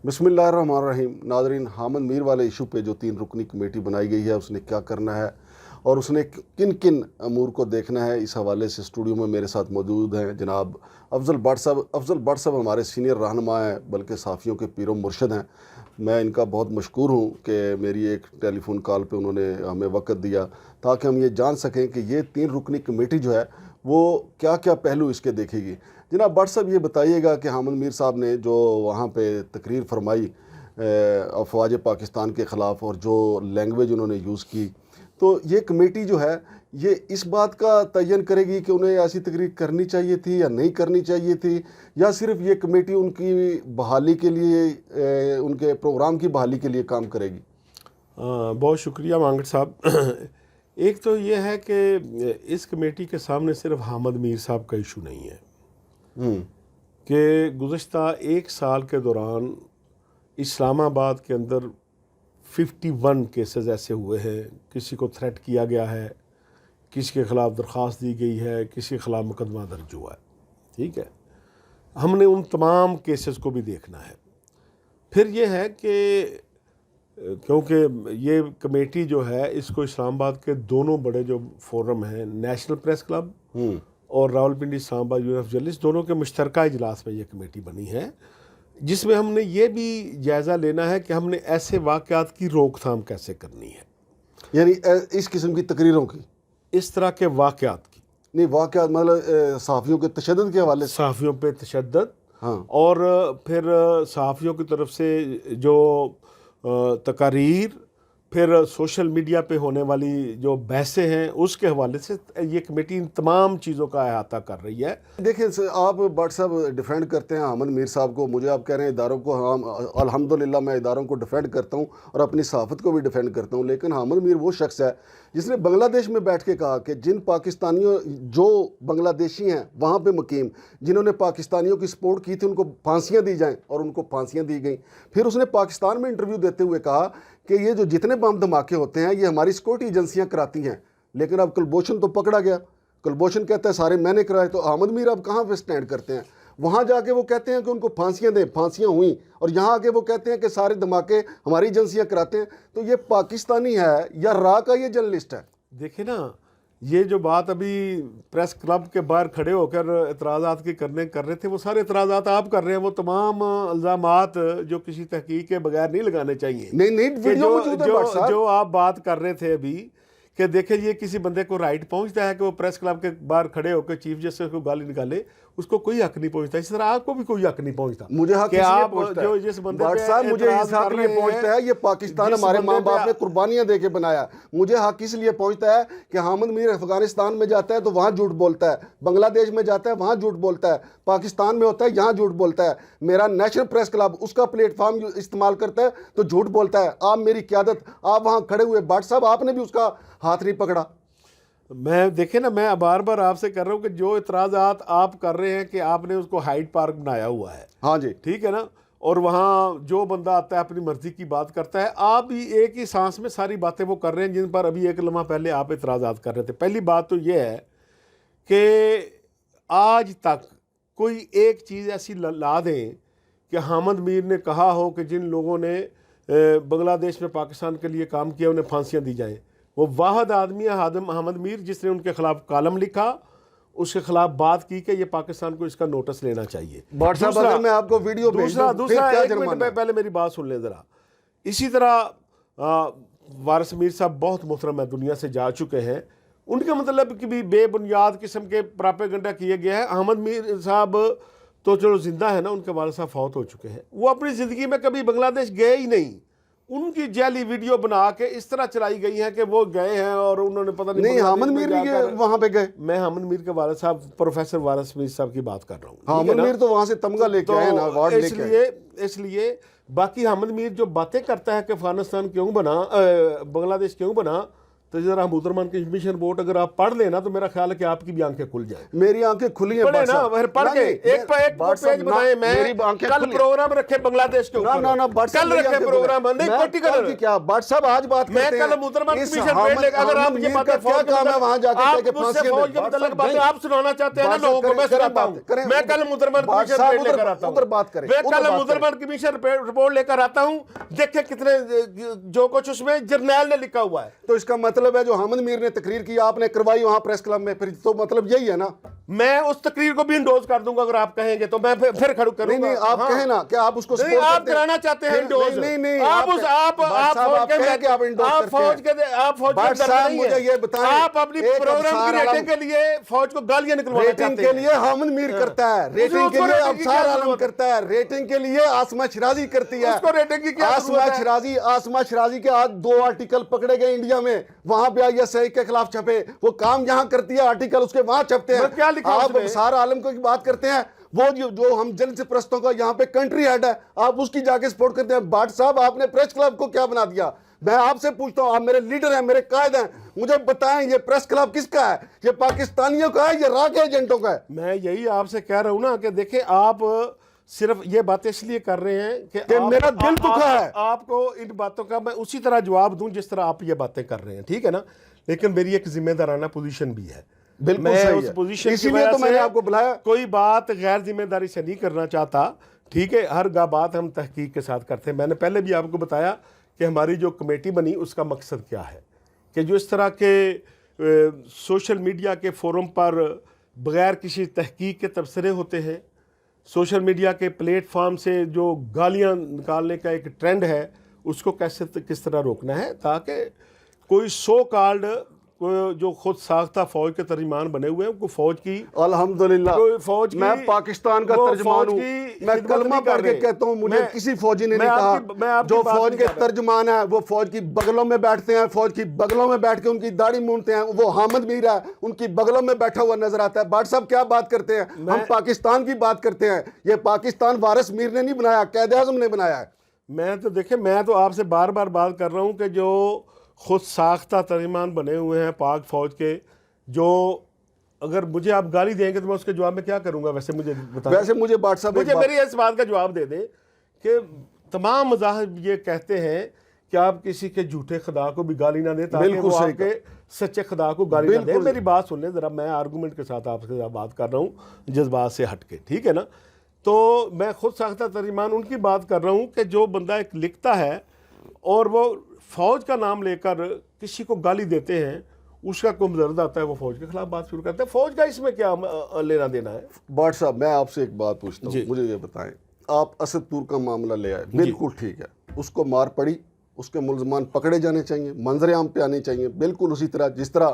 بسم اللہ الرحمن الرحیم۔ ناظرین، حامد میر والے ایشو پہ جو 3 رکنی کمیٹی بنائی گئی ہے اس نے کیا کرنا ہے اور اس نے کن کن امور کو دیکھنا ہے، اس حوالے سے اسٹوڈیو میں میرے ساتھ موجود ہیں جناب افضل بٹ صاحب۔ افضل بٹ صاحب ہمارے سینئر رہنما ہیں، بلکہ صحافیوں کے پیر و مرشد ہیں۔ میں ان کا بہت مشکور ہوں کہ میری ایک ٹیلی فون کال پہ انہوں نے ہمیں وقت دیا تاکہ ہم یہ جان سکیں کہ یہ 3 رکنی کمیٹی جو ہے وہ کیا کیا پہلو اس کے دیکھے گی۔ جناب بٹ صاحب، یہ بتائیے گا کہ حامد میر صاحب نے جو وہاں پہ تقریر فرمائی افواج پاکستان کے خلاف اور جو لینگویج انہوں نے یوز کی، تو یہ کمیٹی جو ہے یہ اس بات کا تعین کرے گی کہ انہیں ایسی تقریر کرنی چاہیے تھی یا نہیں کرنی چاہیے تھی، یا صرف یہ کمیٹی ان کی بحالی کے لیے، ان کے پروگرام کی بحالی کے لیے کام کرے گی؟ بہت شکریہ مانگٹ صاحب۔ ایک تو یہ ہے کہ اس کمیٹی کے سامنے صرف حامد میر صاحب کا ایشو نہیں ہے کہ گزشتہ 1 سال کے دوران اسلام آباد کے اندر 51 کیسز ایسے ہوئے ہیں، کسی کو تھریٹ کیا گیا ہے، کسی کے خلاف درخواست دی گئی ہے، کسی کے خلاف مقدمہ درج ہوا ہے، ٹھیک ہے۔ ہم نے ان تمام کیسز کو بھی دیکھنا ہے۔ پھر یہ ہے کہ کیونکہ یہ کمیٹی جو ہے اس کو اسلام آباد کے دونوں بڑے جو فورم ہیں، نیشنل پریس کلب اور راولپنڈی اسلام آباد یونین آف جرنلسٹ، دونوں کے مشترکہ اجلاس میں یہ کمیٹی بنی ہے، جس میں ہم نے یہ بھی جائزہ لینا ہے کہ ہم نے ایسے واقعات کی روک تھام کیسے کرنی ہے، یعنی اس قسم کی تقریروں کی، اس طرح کے واقعات کی، نہیں واقعات مطلب صحافیوں کے تشدد کے حوالے سے، صحافیوں پہ تشدد، ہاں، اور پھر صحافیوں کی طرف سے جو تقاریر، پھر سوشل میڈیا پہ ہونے والی جو بحثیں ہیں اس کے حوالے سے یہ کمیٹی ان تمام چیزوں کا احاطہ کر رہی ہے۔ دیکھیں آپ بٹ صاحب ڈیفینڈ کرتے ہیں حامد میر صاحب کو، مجھے آپ کہہ رہے ہیں اداروں کو، الحمدللہ میں اداروں کو ڈیفینڈ کرتا ہوں اور اپنی صحافت کو بھی ڈیفینڈ کرتا ہوں، لیکن حامد میر وہ شخص ہے جس نے بنگلہ دیش میں بیٹھ کے کہا کہ جن پاکستانیوں جو بنگلہ دیشی ہیں وہاں پہ مقیم، جنہوں نے پاکستانیوں کی سپورٹ کی تھی ان کو پھانسیاں دی جائیں، اور ان کو پھانسیاں دی گئیں۔ پھر اس نے پاکستان میں انٹرویو دیتے ہوئے کہا کہ یہ جو جتنے بم دھماکے ہوتے ہیں یہ ہماری سیکورٹی ایجنسیاں کراتی ہیں، لیکن اب کلبھوشن تو پکڑا گیا، کلبھوشن کہتا ہے سارے میں نے کرائے، تو حامد میر اب کہاں پہ سٹینڈ کرتے ہیں؟ وہاں جا کے وہ کہتے ہیں کہ ان کو پھانسیاں دیں، پھانسیاں ہوئیں، اور یہاں آ کے وہ کہتے ہیں کہ سارے دھماکے ہماری ایجنسیاں کراتے ہیں۔ تو یہ پاکستانی ہے یا را کا یہ جرنلسٹ ہے؟ دیکھیں نا، یہ جو بات ابھی پریس کلب کے باہر کھڑے ہو کر اعتراضات کی کر رہے تھے، وہ سارے اعتراضات آپ کر رہے ہیں، وہ تمام الزامات جو کسی تحقیق کے بغیر نہیں لگانے چاہیے۔ نہیں ویڈیو موجود ہے بٹ صاحب، جو آپ بات کر رہے تھے ابھی کہ دیکھیں یہ کسی بندے کو رائٹ پہنچتا ہے کہ وہ پریس کلب کے باہر کھڑے ہو کے چیف جسٹس کو گالی نکالے، اس کو کوئی حق نہیں پہنچتا، اس طرح آپ کو بھی کوئی حق نہیں پہنچتا۔ مجھے حق کہ اس لیے آپ پہنچتا جو ہے جس بندے بٹ پہ صاحب، مجھے اعتراض اس حق کر لیے رہے پہنچتا ہے، یہ پاکستان جس ہمارے ماں بندے باپ پہ نے قربانیاں دے کے بنایا۔ مجھے حق اس لیے پہنچتا ہے کہ حامد میر افغانستان میں جاتا ہے تو وہاں جھوٹ بولتا ہے، بنگلہ دیش میں جاتا ہے وہاں جھوٹ بولتا ہے، پاکستان میں ہوتا ہے یہاں جھوٹ بولتا ہے، میرا نیشنل پریس کلب اس کا پلیٹ فارم استعمال کرتا ہے تو جھوٹ بولتا ہے۔ آپ میری قیادت، آپ وہاں کھڑے ہوئے، بٹ صاحب آپ نے بھی اس کا ہاتھ نہیں پکڑا۔ میں دیکھیں نا، میں بار بار آپ سے کر رہا ہوں کہ جو اعتراضات آپ کر رہے ہیں کہ آپ نے اس کو ہائیڈ پارک بنایا ہوا ہے، ہاں جی، ٹھیک ہے نا، اور وہاں جو بندہ آتا ہے اپنی مرضی کی بات کرتا ہے، آپ بھی ایک ہی سانس میں ساری باتیں وہ کر رہے ہیں جن پر ابھی ایک لمحہ پہلے آپ اعتراضات کر رہے تھے۔ پہلی بات تو یہ ہے کہ آج تک کوئی ایک چیز ایسی لا دیں کہ حامد میر نے کہا ہو کہ جن لوگوں نے بنگلہ دیش میں پاکستان کے لیے کام کیا انہیں پھانسیاں دی جائیں۔ وہ واحد آدمی ہے حامد میر جس نے ان کے خلاف کالم لکھا، اس کے خلاف بات کی کہ یہ پاکستان کو اس کا نوٹس لینا چاہیے۔ بٹ صاحب اگر میں آپ کو ویڈیو بھیج دوں پھر دوسرا کیا ایک جرمانہ؟ منٹ پہلے میری بات سن لیں ذرا۔ اسی طرح وارث میر صاحب بہت محترم ہے، دنیا سے جا چکے ہیں، ان کے مطلب کہ بھی بے بنیاد قسم کے پراپیگنڈا کیے گئے ہیں۔ حامد میر صاحب تو چلو زندہ ہے نا، ان کے والد صاحب فوت ہو چکے ہیں، وہ اپنی زندگی میں کبھی بنگلہ دیش گئے ہی نہیں۔ ان کی جعلی ویڈیو بنا کے اس طرح چلائی گئی ہے کہ وہ گئے ہیں اور انہوں نے پتہ نہیں، حامد میر نہیں وہاں پہ گئے، میں حامد میر کے والد صاحب پروفیسر وارث میر صاحب کی بات کر رہا ہوں۔ حامد میر تو وہاں سے تمغہ لے کے آئے نا، ایوارڈ لے کے آئے۔ اس لیے باقی حامد میر جو باتیں کرتا ہے کہ افغانستان کیوں بنا، بنگلہ دیش کیوں بنا، تو ذرا محترمان کمیشن رپورٹ اگر آپ پڑھ لیں نا تو میرا خیال ہے کہ آپ کی بھی آنکھیں کھل جائیں. میری آنکھیں کھلی ہیں پڑھیں بٹ نا, صاحب. پھر پڑھ کے ایک پہ ایک پیج بتائیں. میں کل پروگرام رکھے بنگلہ دیش کے اوپر, کل رکھے پروگرام, نہیں پرٹیکولر کیا بٹ صاحب آج بات میں کرتے ہیں. کل محترمان کمیشن پہ لے اگر آپ یہ باتیں فوج کام ہے وہاں جا کے مجھ سے فوج کے متعلق باتیں آپ سنانا چاہتے ہیں نا لوگوں کو, میں سناتا ہوں. میں کل محترمان کمیشن رپورٹ لے کر آتا ہوں. میں کل محترمان کمیشن رپورٹ لے کر آتا ہوں. دیکھیں کتنے جو کچھ اس میں جرنیل نے لکھا ہوا ہے. تو اس کا مطلب ہے جو حامد میر نے تقریر کی آپ نے کروائی وہاں پریس کلب میں, پھر تو مطلب یہی ہے نا. میں اس تقریر کو بھی انڈوز کر دوں گا اگر آپ کہیں گے تو میں پھر کھڑا کروں گا. نہیں آپ کہیں نا کہ آپ اس کو نہیں, آپ کرانا چاہتے ہیں انڈوز. نہیں آپ فوج کے اندر مجھے یہ بتائیں, آپ اپنی پروگرام کی ریٹنگ کے لیے فوج کو گالیاں نکلوانا چاہتے ہیں. ریٹنگ کے لیے حامد میر کرتا ہے, ریٹنگ کے لیے ابصار عالم کرتا ہے, ریٹنگ کے لیے آسمہ شرازی کرتی ہے. اس کو ریٹنگ کی کیا ضرورت ہے؟ آسمہ شرازی کے آج 2 آرٹیکل پکڑے گئے انڈیا میں, وہاں پہ ISI کے خلاف چھپے. وہ کام یہاں کرتی ہے, آرٹیکل اس کے وہاں چھپتے ہیں. آپ ابصار عالم کو بات کرتے ہیں, وہ جو ہم جن سے پرستوں کا یہاں پہ کنٹری ہیڈ ہے, آپ اس کی جا کے سپورٹ کرتے ہیں. بھٹ صاحب آپ نے پریس کلب کو کیا بنا دیا؟ میں آپ سے پوچھتا ہوں, آپ میرے لیڈر ہیں, میرے قائد ہیں, مجھے بتائیں یہ پریس کلب کس کا ہے؟ یہ پاکستانیوں کا ہے, یہ راہ کے ایجنٹوں کا ہے؟ میں یہی آپ سے کہہ رہا ہوں نا کہ دیکھیں آپ صرف یہ باتیں اس لیے کر رہے ہیں کہ میرا دل دکھا ہے. آپ کو ان باتوں کا میں اسی طرح جواب دوں جس طرح آپ یہ باتیں کر رہے ہیں, ٹھیک ہے نا. لیکن میری ایک ذمہ دارانہ پوزیشن بھی ہے. بالکل صحیح ہے, اسی لیے تو میں نے آپ کو بلایا. کوئی بات غیر ذمہ داری سے نہیں کرنا چاہتا, ٹھیک ہے. ہر بات ہم تحقیق کے ساتھ کرتے ہیں. میں نے پہلے بھی آپ کو بتایا کہ ہماری جو کمیٹی بنی اس کا مقصد کیا ہے, کہ جو اس طرح کے سوشل میڈیا کے فورم پر بغیر کسی تحقیق کے تبصرے ہوتے ہیں, سوشل میڈیا کے پلیٹ فارم سے جو گالیاں نکالنے کا ایک ٹرینڈ ہے, اس کو کس طرح روکنا ہے تاکہ کوئی سو کالڈ جو خود ساختہ فوج کے ترجمان بنے ہوئے ہیں, کو فوج کی الحمدللہ فوج میں پاکستان کا ترجمان ہوں, میں کلمہ پڑھ کے کہتا ہوں, مجھے کسی فوجی نے نہیں کہا. جو فوج کے ترجمان ہیں وہ فوج کی بغلوں میں بیٹھتے ہیں, فوج کی بغلوں میں بیٹھ کے ان کی داڑھی مونتے ہیں, وہ حامد میر ہے, ان کی بغلوں میں بیٹھا ہوا نظر آتا ہے. بھٹ صاحب کیا بات کرتے ہیں؟ ہم پاکستان کی بات کرتے ہیں. یہ پاکستان وارث میر نے نہیں بنایا, قائد اعظم نے بنایا ہے. میں تو دیکھیں, میں تو آپ سے بار بار بات کر رہا ہوں کہ جو خود ساختہ ترجمان بنے ہوئے ہیں پاک فوج کے, جو اگر مجھے آپ گالی دیں گے تو میں اس کے جواب میں کیا کروں گا؟ ویسے مجھے بتائیں. ویسے مجھے بھٹ صاحب مجھے میری اس بات کا جواب دے دیں کہ تمام مذاہب یہ کہتے ہیں کہ آپ کسی کے جھوٹے خدا کو بھی گالی نہ دیں تاکہ وہ آپ کے سچے خدا کو گالی نہ دیں. میری بات سن لیں ذرا, میں آرگومنٹ کے ساتھ آپ سے بات کر رہا ہوں, جذبات سے ہٹ کے, ٹھیک ہے نا. تو میں خود ساختہ ترجمان ان کی بات کر رہا ہوں کہ جو بندہ ایک لکھتا ہے اور وہ فوج کا نام لے کر کسی کو گالی دیتے ہیں, اس کا کوئی درد آتا ہے, وہ فوج کے خلاف بات شروع کرتے ہیں. فوج کا اس میں کیا لینا دینا ہے؟ بھٹ صاحب میں آپ سے ایک بات پوچھتا ہوں, مجھے یہ بتائیں, آپ اسد طور کا معاملہ لے آئے, بالکل ٹھیک ہے, اس کو مار پڑی, اس کے ملزمان پکڑے جانے چاہیے, منظر عام پہ آنے چاہیے, بالکل اسی طرح جس طرح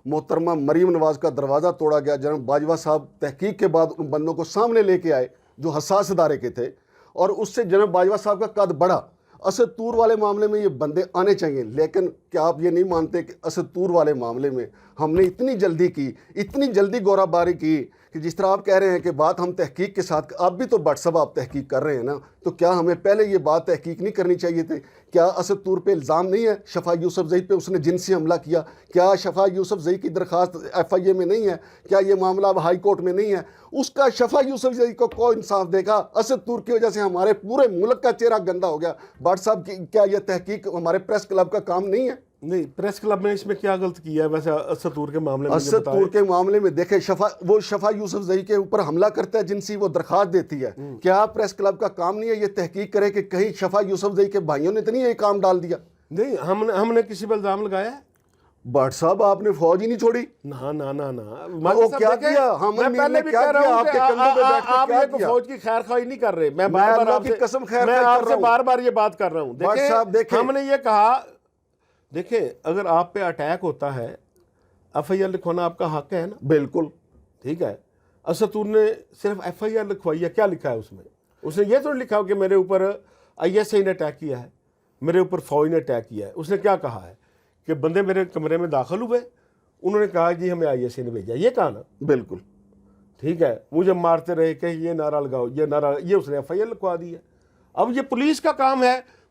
محترمہ مریم نواز کا دروازہ توڑا گیا. جناب باجوہ صاحب تحقیق کے بعد ان بندوں کو سامنے لے کے آئے جو حساس ادارے کے تھے, اور اس سے جناب باجوہ صاحب کا قد بڑھا. اسد طور والے معاملے میں یہ بندے آنے چاہیے, لیکن کیا آپ یہ نہیں مانتے کہ اسد طور والے معاملے میں ہم نے اتنی جلدی کی, اتنی جلدی گورا باری کی کہ جس طرح آپ کہہ رہے ہیں کہ بات ہم تحقیق کے ساتھ, آپ بھی تو بھٹ صاحب آپ تحقیق کر رہے ہیں نا, تو کیا ہمیں پہلے یہ بات تحقیق نہیں کرنی چاہیے تھی؟ کیا اسد طور پہ الزام نہیں ہے شفا یوسف زئی پہ اس نے جنسی حملہ کیا؟ کیا شفا یوسف زئی کی درخواست FIA میں نہیں ہے؟ کیا یہ معاملہ اب ہائی کورٹ میں نہیں ہے؟ اس کا شفا یوسف زئی کو کوئی انصاف دے گا؟ اسد طور کی وجہ سے ہمارے پورے ملک کا چہرہ گندا ہو گیا. بھٹ صاحب کیا یہ تحقیق ہمارے پریس کلب کا کام نہیں ہے؟ نہیں, پریس کلب نے اس میں کیا غلط کیا ہے ویسے اسد طور کے معاملے میں؟ اسد طور کے معاملے میں دیکھیں, وہ شفا یوسف زئی کے اوپر حملہ کرتا ہے جنسی, وہ درخواست دیتی ہے. کیا پریس کلب کا کام نہیں ہے یہ تحقیق کرے کہ کہیں شفا یوسف زئی کے بھائیوں نے تو نہیں یہ کام ڈال دیا؟ نہیں, ہم نے کسی پر الزام لگایا ہے؟ بھٹ صاحب آپ نے فوج ہی نہیں چھوڑی. وہ کیا کیا؟ میں پہلے بھی کہہ رہا ہوں کہ آپ یہ فوج کی خیر خواہی نہیں کر رہے. میں آپ سے بار بار یہ بات کر رہا ہوں. دیکھیں ہم نے یہ کہا, دیکھیں اگر آپ پہ اٹیک ہوتا ہے FIR لکھوانا آپ کا حق ہے نا, بالکل ٹھیک ہے. اسد طور نے صرف FIR لکھوائی ہے, کیا لکھا ہے اس میں؟ اس نے یہ تو لکھا کہ میرے اوپر ISI نے اٹیک کیا ہے, میرے اوپر فوج نے اٹیک کیا ہے. اس نے کیا کہا ہے کہ بندے میرے کمرے میں داخل ہوئے, انہوں نے کہا جی ہمیں ISI نے بھیجا, یہ کہا نا؟ بالکل ٹھیک ہے. مجھے مارتے رہے کہ یہ نعرہ لگاؤ, یہ نعرہ, یہ اس نے FIR لکھوا دی ہے. اب یہ پولیس کا کام ہے,